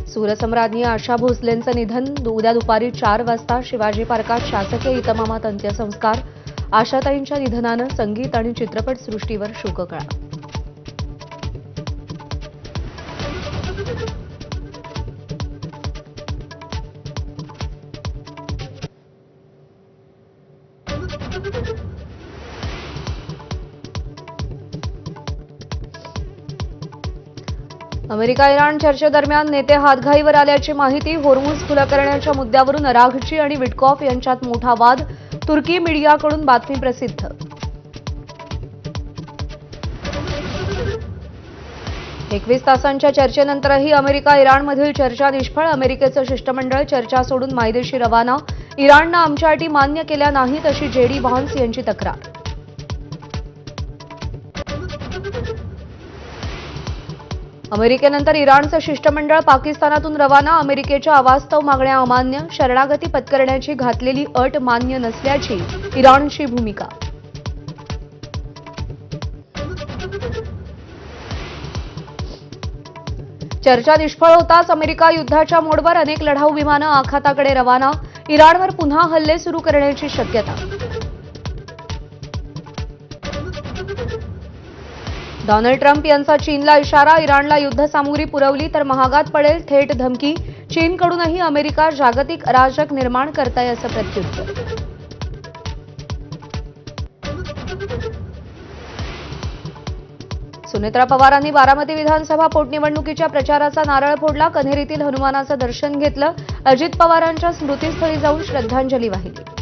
सूरसम्राज्ञी आशा भोसलेंचं निधन. उद्या दुपारी 4 वाजता शिवाजी पार्कात शासकीय इतमामात अंत्यसंस्कार. आशाताईंच्या निधनानं संगीत आणि चित्रपट सृष्टीवर शोककळा. अमेरिका-इराण चर्चेदरम्यान नेते हातघाईवर आल्याची माहिती. होर्मुझ खुला करण्याच्या मुद्द्यावरून अराघची आणि विटकॉफ यांच्यात मोठा वाद. तुर्की मीडियाकडून बातमी प्रसिद्ध. एकवीस तासांच्या चर्चेनंतरही अमेरिका-इराणमधील चर्चा निष्फळ. अमेरिकेचं शिष्टमंडळ चर्चा सोडून मायदेशी रवाना. इराणनं आमच्या अटी मान्य केल्या नाहीत अशी जेडी व्हान्स यांची तक्रार. अमेरिकेनंतर इराणचं शिष्टमंडळ पाकिस्तानातून रवाना. अमेरिकेच्या अवास्तव मागण्या अमान्य. शरणागती पत्करण्याची घातलेली अट मान्य नसल्याची इराणची भूमिका. चर्चा निष्फळ होताच अमेरिका युद्धाच्या मोडवर. अनेक लढाऊ विमानं आखाताकडे रवाना. इराणवर पुन्हा हल्ले सुरू करण्याची शक्यता. डोनाल्ड ट्रम्प यांचा चीनला इशारा. इराणला युद्धसामुग्री पुरवली तर महागात पडेल. थेट धमकी. चीनकडूनही अमेरिका जागतिक अराजक निर्माण करताय असं प्रत्युत्तर. सुनेत्रा पवारांनी बारामती विधानसभा पोटनिवडणुकीच्या प्रचाराचा नारळ फोडला. कन्हेरीतील हनुमानाचं दर्शन घेतलं. अजित पवारांच्या स्मृतीस्थळी जाऊन श्रद्धांजली वाहिली.